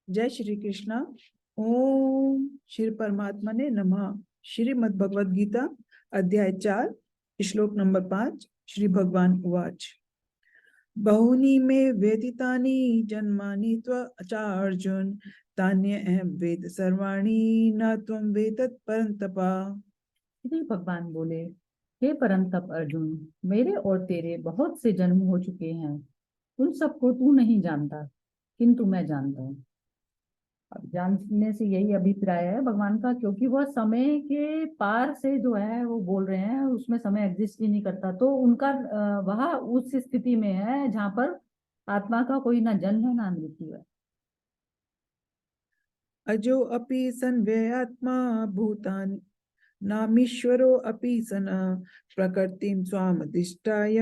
जय श्री कृष्ण। ओम श्री परमात्मा ने नमः। श्रीमद् भगवद गीता अध्याय 4 श्लोक नंबर 5। श्री भगवान उवाच बहूनि मे व्यतीतानि जन्मानि अर्जुन तान्यहं वेद सर्वाणि न त्वं वेद परन्तप। श्री भगवान बोले, हे परंतप अर्जुन, मेरे और तेरे बहुत से जन्म हो चुके हैं। उन सबको तू नहीं जानता, किंतु मैं जानता हूँ। अब जानने से यही अभिप्राय है भगवान का, क्योंकि वह समय के पार से जो है वो बोल रहे हैं, उसमें समय एग्जिस्ट ही नहीं करता। तो उनका वह उस स्थिति में है जहाँ पर आत्मा का कोई ना जन्म है ना मृत्यु है। अजो अपि सन्व्ययात्मा भूतानि नामीश्वरो अपि सन प्रकृतिं स्वामधिष्ठाय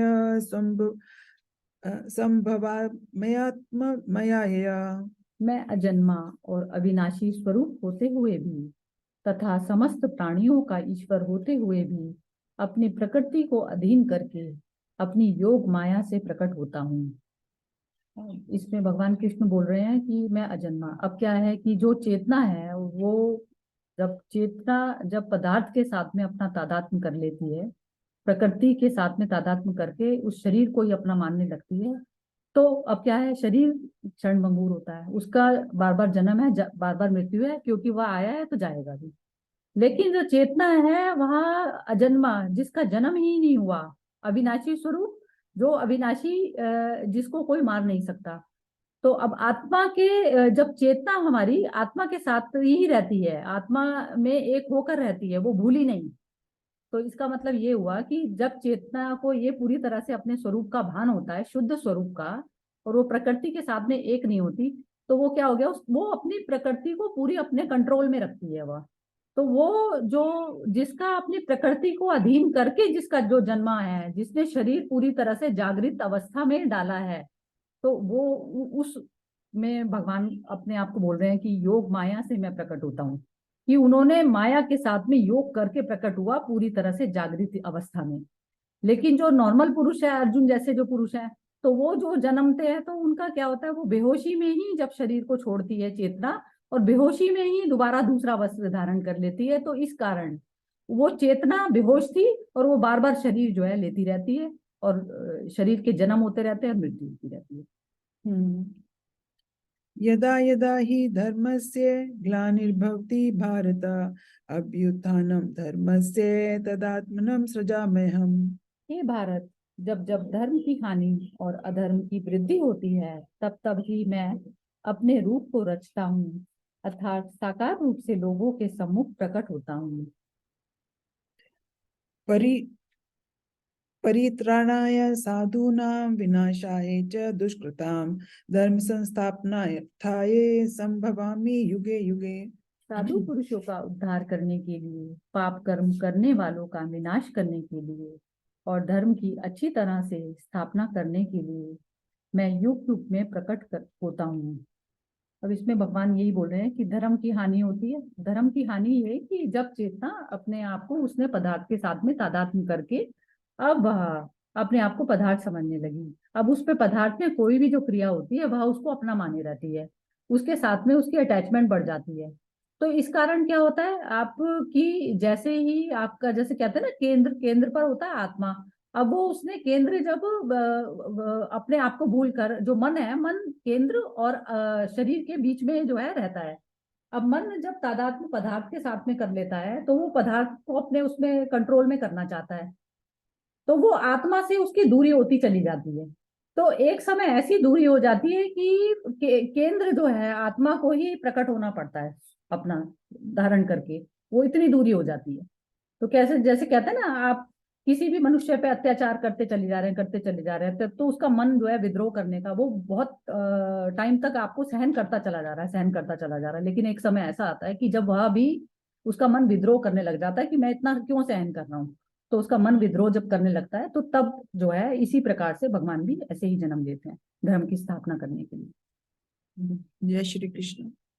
संभवाम्यात्ममया। मैं अजन्मा और अविनाशी स्वरूप होते हुए भी तथा समस्त प्राणियों का ईश्वर होते हुए भी अपनी प्रकृति को अधीन करके अपनी योग माया से प्रकट होता हूँ। इसमें भगवान कृष्ण बोल रहे हैं कि मैं अजन्मा। अब क्या है कि जो चेतना है वो जब पदार्थ के साथ में अपना तादात्म्य कर लेती है, प्रकृति के साथ में तादात्म्य करके उस शरीर को ही अपना मानने लगती है, तो अब क्या है, शरीर क्षणभंगुर होता है, उसका बार बार जन्म है, बार बार मृत्यु है, क्योंकि वह आया है तो जाएगा भी। लेकिन जो चेतना है वह अजन्मा, जिसका जन्म ही नहीं हुआ, अविनाशी स्वरूप, जो अविनाशी, जिसको कोई मार नहीं सकता। तो अब आत्मा के जब चेतना हमारी आत्मा के साथ ही रहती है, आत्मा में एक होकर रहती है, वो भूली नहीं। तो इसका मतलब ये हुआ कि जब चेतना को ये पूरी तरह से अपने स्वरूप का भान होता है, शुद्ध स्वरूप का, और वो प्रकृति के साथ में एक नहीं होती, तो वो क्या हो गया, वो अपनी प्रकृति को पूरी अपने कंट्रोल में रखती है वह। तो वो जो जिसका अपनी प्रकृति को अधीन करके जिसका जो जन्मा है, जिसने शरीर पूरी तरह से जागृत अवस्था में डाला है, तो वो उस में भगवान अपने आप को बोल रहे हैं कि योग माया से मैं प्रकट होता हूँ, कि उन्होंने माया के साथ में योग करके प्रकट हुआ पूरी तरह से जागृत अवस्था में। लेकिन जो नॉर्मल पुरुष है, अर्जुन जैसे जो पुरुष है, तो वो जो जन्मते हैं तो उनका क्या होता है, वो बेहोशी में ही जब शरीर को छोड़ती है चेतना, और बेहोशी में ही दोबारा दूसरा वस्त्र धारण कर लेती है। तो इस कारण वो चेतना बेहोश थी और वो बार बार शरीर जो है लेती रहती है, और शरीर के जन्म होते रहते हैं और मृत्यु होती रहती है। यदा यदा हि धर्मस्य ग्लानिर्भवति भारत अभ्युत्थानं धर्मस्य तदात्मनं सृजाम्यहम्। हे भारत, जब जब धर्म की हानि और अधर्म की वृद्धि होती है, तब तब ही मैं अपने रूप को रचता हूँ, अर्थात साकार रूप से लोगों के सम्मुख प्रकट होता हूँ। परि परित्राणाय साधूनां विनाशाय च दुष्कृतां धर्म संस्थापनार्थाय संभवामि युगे युगे। साधु पुरुषों का उद्धार करने के लिए, पाप कर्म करने वालों का विनाश करने के लिए और धर्म की अच्छी तरह से स्थापना करने के लिए मैं युग युग में होता हूँ। अब इसमें भगवान यही बोल रहे हैं कि धर्म की हानि होती है। धर्म की हानि ये कि जब चेतना अपने आप को उसने पदार्थ के साथ में तादात्म्य करके अब वह अपने आप को पदार्थ समझने लगी। अब उस पे पदार्थ में कोई भी जो क्रिया होती है वह उसको अपना माने रहती है, उसके साथ में उसकी अटैचमेंट बढ़ जाती है। तो इस कारण क्या होता है, आपकी जैसे ही आपका, जैसे कहते हैं ना, केंद्र केंद्र पर होता है आत्मा। अब वो उसने केंद्र जब अपने आप को भूल कर, जो मन है, मन केंद्र और शरीर के बीच में जो है रहता है। अब मन जब तादात्म्य पदार्थ के साथ में कर लेता है, तो वो पदार्थ को अपने उसमें कंट्रोल में करना चाहता है, तो वो आत्मा से उसकी दूरी होती चली जाती है। तो एक समय ऐसी दूरी हो जाती है कि केंद्र जो है आत्मा को ही प्रकट होना पड़ता है अपना धारण करके, वो इतनी दूरी हो जाती है। तो कैसे, जैसे कहते हैं ना, आप किसी भी मनुष्य पे अत्याचार करते चले जा रहे हैं, करते चले जा रहे हैं, तो उसका मन जो है विद्रोह करने का, वो बहुत टाइम तक आपको सहन करता चला जा रहा है, सहन करता चला जा रहा है। लेकिन एक समय ऐसा आता है कि जब वह भी, उसका मन विद्रोह करने लग जाता है कि मैं इतना क्यों सहन कर रहा हूँ। तो उसका मन विद्रोह जब करने लगता है, तो तब जो है इसी प्रकार से भगवान भी ऐसे ही जन्म लेते हैं धर्म की स्थापना करने के लिए। जय श्री कृष्ण।